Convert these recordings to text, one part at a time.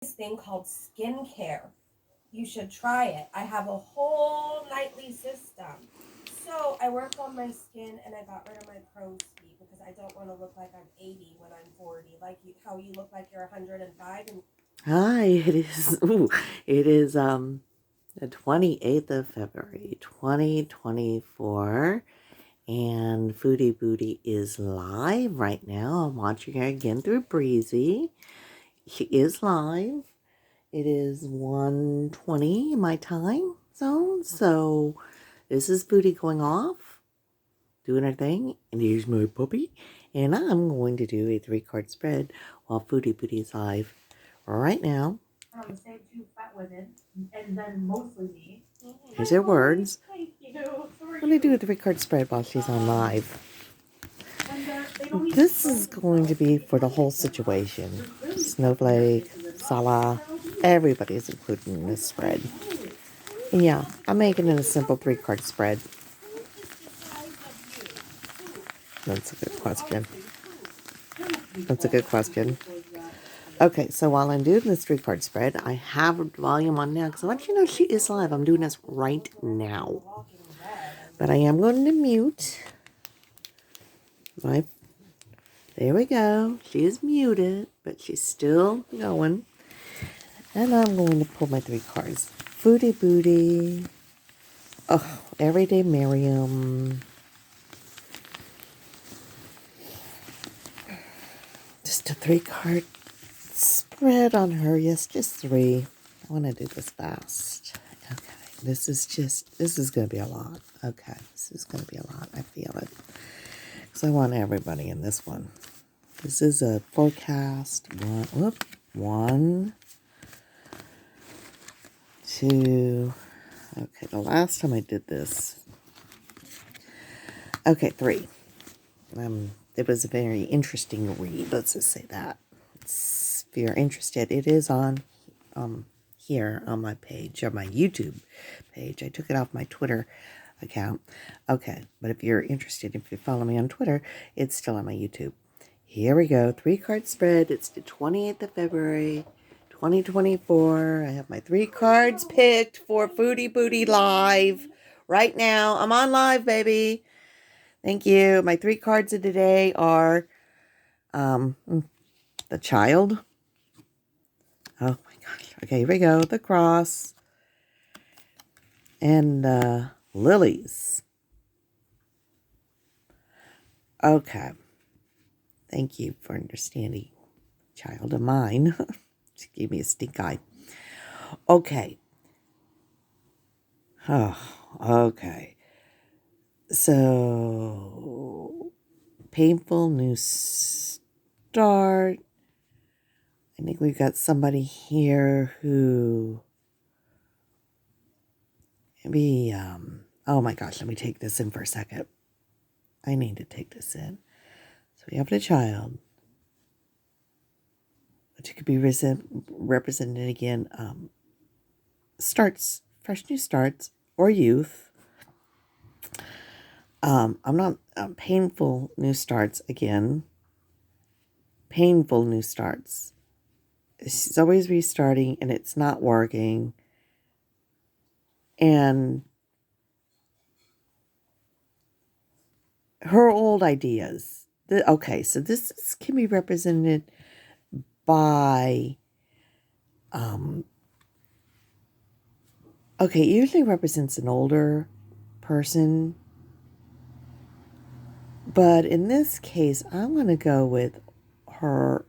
this thing called skincare. You should try it. I have a whole nightly system. So I work on my skin and I got rid of my crow's feet because I don't want to look like I'm 80 when I'm 40. Like how you look like you're 105 and Hi, it is it is the 28th of February, 2024, and Foodie Booty is live right now. I'm watching her again through Breezy. She is live. It is 1:20 my time zone, so this is Booty going off, doing her thing, and here's my puppy, and I'm going to do a 3-card spread while Foodie Booty is live right now. save two fat women and then mostly me. Here's her words. Thank you. So I'm going to do a 3-card spread while she's on live. This is going to be for the whole situation. Snowflake, Salah, everybody is included in this spread. And yeah, I'm making it a simple 3-card spread. That's a good question. That's a good question. Okay, so while I'm doing this 3-card spread, I have volume on now because I want you to know she is live. I'm doing this right now. But I am going to mute my... There we go. She is muted, but she's still going. And I'm going to pull my 3 cards. Foodie Booty. Oh, Everyday Miriam. Just a 3-card spread on her. Yes, just 3. I want to do this fast. Okay. This is going to be a lot. Okay. This is going to be a lot. I feel it. Because I want everybody in this one. This is a forecast. 1, 2. Okay, the last time I did this. Okay, 3. It was a very interesting read. Let's just say that. If you're interested, it is on here on my page, or my YouTube page. I took it off my Twitter account. Okay, but if you're interested, if you follow me on Twitter, it's still on my YouTube. Here we go. 3-card spread. It's the 28th of February, 2024. I have my 3 cards picked for Foodie Booty Live. Right now, I'm on live, baby. Thank you. My 3 cards of today are the child. Oh my gosh. Okay, here we go. The cross. And the lilies. Okay. Thank you for understanding. Child of mine. She gave me a stink eye. Okay. Oh, okay. So, painful new start. I think we've got somebody here who maybe, oh my gosh, let me take this in for a second. I need to take this in. So we have the child, which could be represented again, starts, fresh new starts, or youth. I'm not, painful new starts again. Painful new starts. She's always restarting and it's not working. And her old ideas. Okay, so this can be represented by, okay, it usually represents an older person. But in this case, I'm going to go with her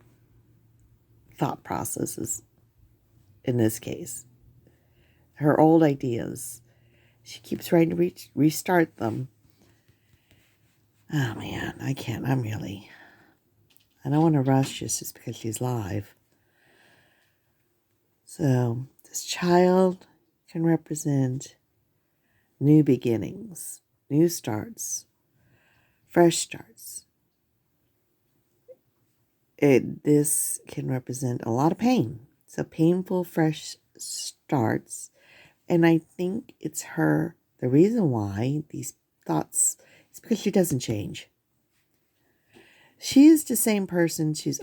thought processes in this case. Her old ideas. She keeps trying to restart them. Oh man, I can't. I don't want to rush just because she's live. So this child can represent new beginnings, new starts, fresh starts. This can represent a lot of pain. So painful, fresh starts. And I think it's her, the reason why these thoughts is because she doesn't change. She is the same person she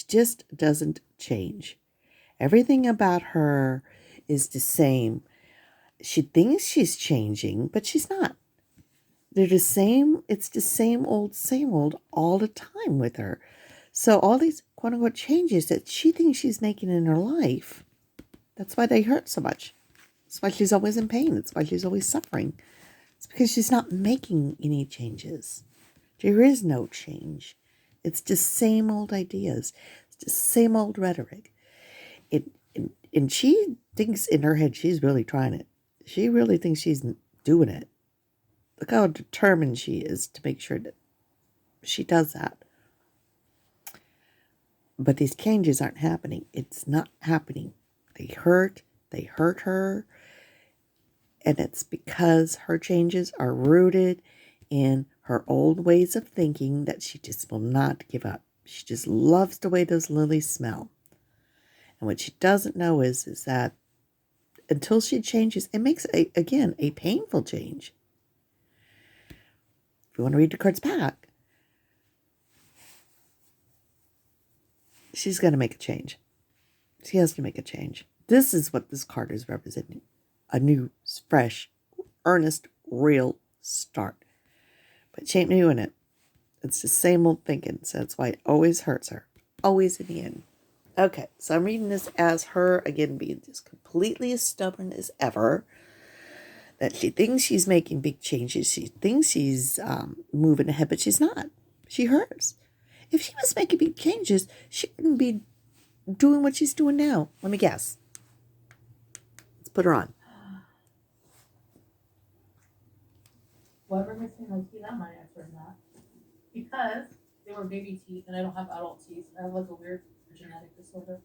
just doesn't change. Everything about her is the same. She thinks she's changing, but she's not. They're the same. It's the same old all the time with her. So all these quote unquote changes that she thinks she's making in her life, that's why they hurt so much. That's why she's always in pain. That's why she's always suffering. It's because she's not making any changes. There is no change. It's the same old ideas. It's the same old rhetoric. And she thinks in her head she's really trying it. She really thinks she's doing it. Look how determined she is to make sure that she does that. But these changes aren't happening. It's not happening. They hurt her. And it's because her changes are rooted in her old ways of thinking that she just will not give up. She just loves the way those lilies smell. And what she doesn't know is that until she changes, it makes, a painful change. If you want to read the cards back, she's going to make a change. She has to make a change. This is what this card is representing. A new, fresh, earnest, real start. But she ain't doing it. It's the same old thinking. So that's why it always hurts her. Always in the end. Okay, so I'm reading this as her, again, being just completely as stubborn as ever. That she thinks she's making big changes. She thinks she's moving ahead, but she's not. She hurts. If she was making big changes, she wouldn't be doing what she's doing now. Let me guess. Let's put her on. Whoever makes me my teeth, I might answer that. Because they were baby teeth and I don't have adult teeth. I have like a weird genetic disorder.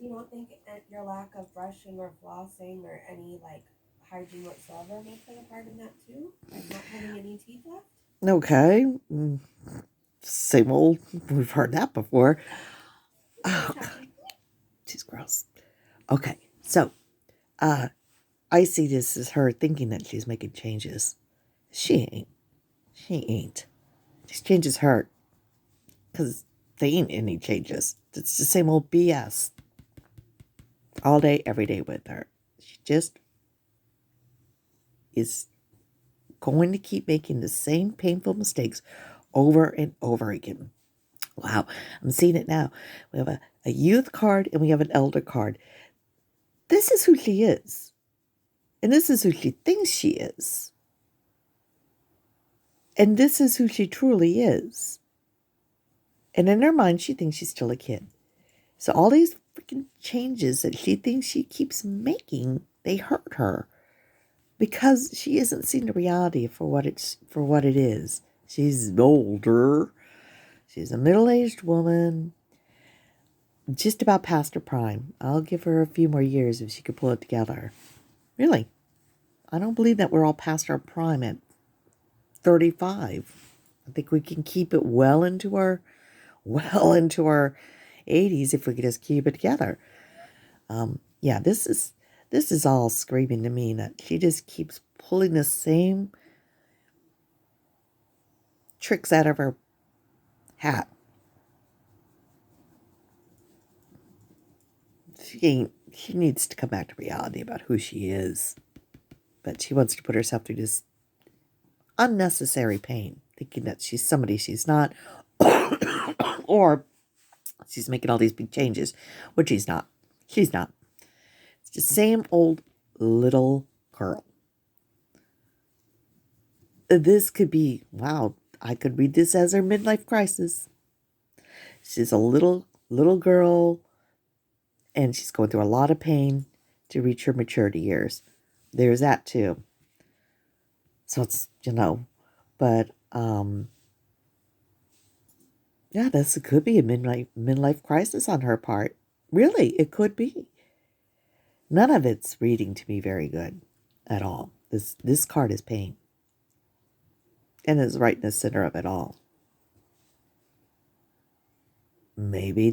You don't think your lack of brushing or flossing or any like hygiene whatsoever may play a part in that too? Like not having any teeth left? Okay. Same old. We've heard that before. Oh, God. She's gross. Okay. So, I see this as her thinking that she's making changes. She ain't. She ain't. These changes hurt. Because they ain't any changes. It's the same old BS. All day, every day with her. She just is going to keep making the same painful mistakes over and over again. Wow, I'm seeing it now. We have a youth card and we have an elder card. This is who she is. And this is who she thinks she is. And this is who she truly is. And in her mind, she thinks she's still a kid. So all these freaking changes that she thinks she keeps making, they hurt her. Because she isn't seeing the reality for what it is. She's older. She's a middle-aged woman. Just about past her prime. I'll give her a few more years if she could pull it together. Really. I don't believe that we're all past our prime at 35. I think we can keep it well into our 80s if we could just keep it together. Yeah, this is all screaming to me that she just keeps pulling the same tricks out of her hat. She needs to come back to reality about who she is. But she wants to put herself through this unnecessary pain, thinking that she's somebody she's not, or she's making all these big changes, which she's not. She's not. It's the same old little girl. This could be, wow, I could read this as her midlife crisis. She's a little girl, and she's going through a lot of pain to reach her maturity years. There's that too. So it's, but yeah, this could be a midlife crisis on her part. Really, it could be. None of it's reading to me very good at all. This card is pain. And is right in the center of it all. Maybe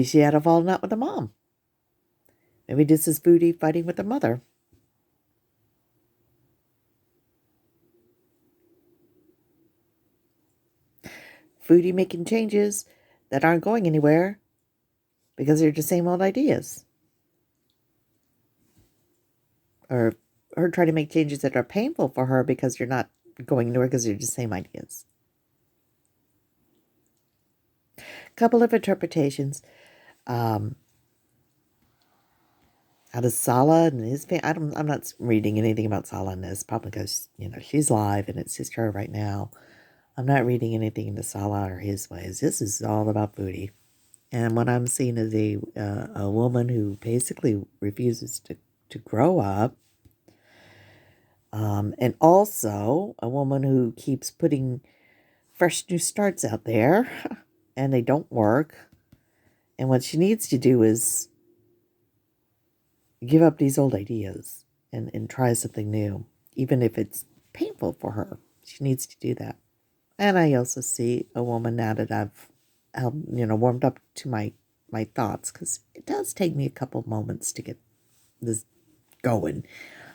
she had a falling out with the mom. Maybe this is foodie fighting with the mother. Foodie making changes that aren't going anywhere. because they're the same old ideas. Or her trying to make changes that are painful for her because you're not going anywhere because they're the same ideas. Couple of interpretations. Out of Salah and his family. I'm not reading anything about Salah in this, probably because, she's live and it's just her right now. I'm not reading anything into Salah or his ways. This is all about foodie. And what I'm seeing is a woman who basically refuses to grow up. And also a woman who keeps putting fresh new starts out there and they don't work. And what she needs to do is give up these old ideas and try something new, even if it's painful for her. She needs to do that. And I also see a woman now that I've warmed up to my thoughts, because it does take me a couple moments to get this going.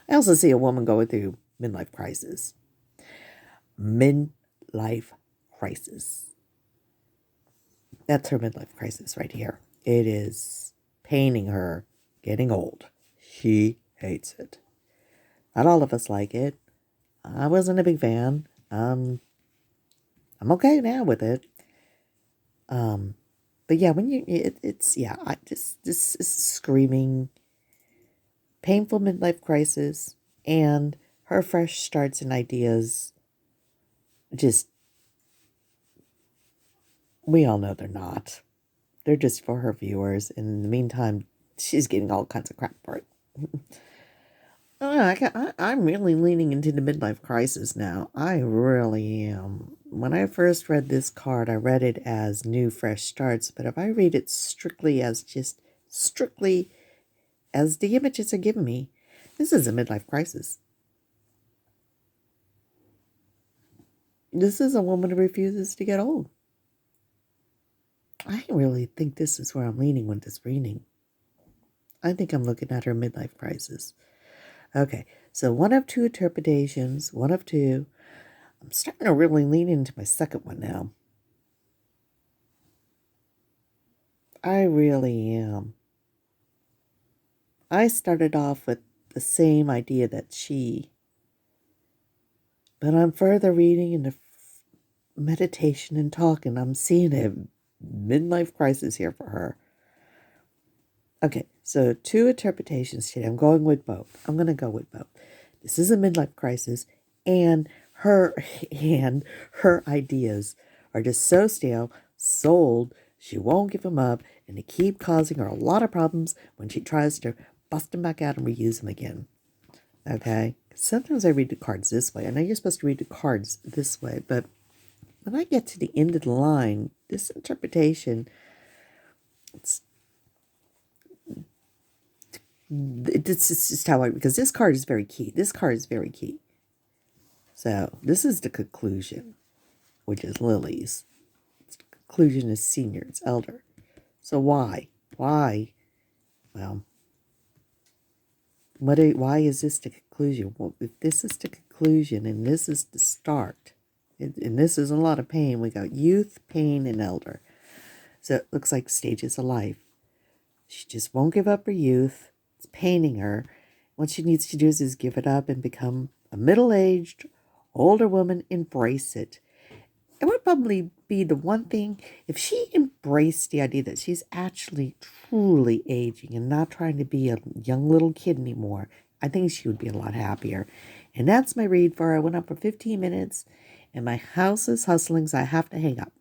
I also see a woman going through midlife crisis. Midlife crisis. That's her midlife crisis right here. It is paining her, getting old. She hates it. Not all of us like it. I wasn't a big fan. I'm okay now with it. But yeah, when this is screaming painful midlife crisis, and her fresh starts and ideas. Just, we all know they're not. They're just for her viewers. And in the meantime, she's getting all kinds of crap for it. I'm really leaning into the midlife crisis now. I really am. When I first read this card, I read it as new, fresh starts. But if I read it strictly as the images are giving me, this is a midlife crisis. This is a woman who refuses to get old. I really think this is where I'm leaning with this reading. I think I'm looking at her midlife crisis. Okay, so one of two interpretations, one of two. I'm starting to really lean into my second one now. I really am. I started off with the same idea that but on further reading and the meditation and talking, I'm seeing a midlife crisis here for her. Okay, so two interpretations today. I'm going with both. I'm going to go with both. This is a midlife crisis, and her ideas are just so stale, sold. She won't give them up, and they keep causing her a lot of problems when she tries to bust them back out and reuse them again. Okay? Sometimes I read the cards this way. I know you're supposed to read the cards this way, but when I get to the end of the line, this interpretation, this is just how because this card is very key. This card is very key. So this is the conclusion, which is Lily's. The conclusion is senior, it's elder. So why? Why? Well, why is this the conclusion? Well, if this is the conclusion and this is the start, and this is a lot of pain, we got youth, pain, and elder. So it looks like stages of life. She just won't give up her youth. It's paining her. What she needs to do is give it up and become a middle-aged, older woman. Embrace it. It would probably be the one thing, if she embraced the idea that she's actually truly aging and not trying to be a young little kid anymore, I think she would be a lot happier. And that's my read for her. I went up for 15 minutes and my house is hustling, so I have to hang up.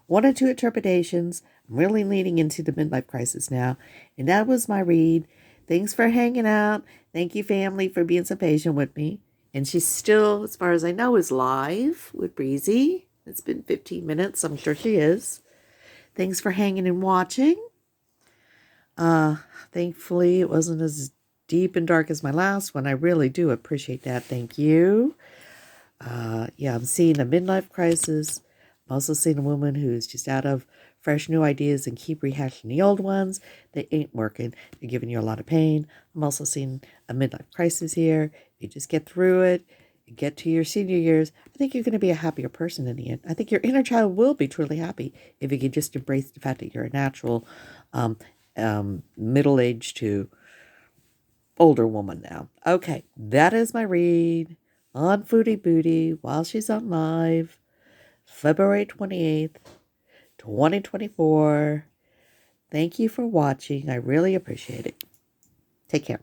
One or two interpretations. I'm really leaning into the midlife crisis now. And that was my read. Thanks for hanging out. Thank you, family, for being so patient with me. And she's still, as far as I know, is live with Breezy. It's been 15 minutes. I'm sure she is. Thanks for hanging and watching. Thankfully, it wasn't as deep and dark as my last one. I really do appreciate that. Thank you. I'm seeing a midlife crisis. I'm also seeing a woman who's just out of fresh new ideas and keep rehashing the old ones. They ain't working. They're giving you a lot of pain. I'm also seeing a midlife crisis here. You just get through it. You get to your senior years. I think you're going to be a happier person in the end. I think your inner child will be truly happy if you can just embrace the fact that you're a natural middle-aged to older woman now. Okay, that is my read on Foodie Booty while she's on live, February 28th, 2024. Thank you for watching. I really appreciate it. Take care.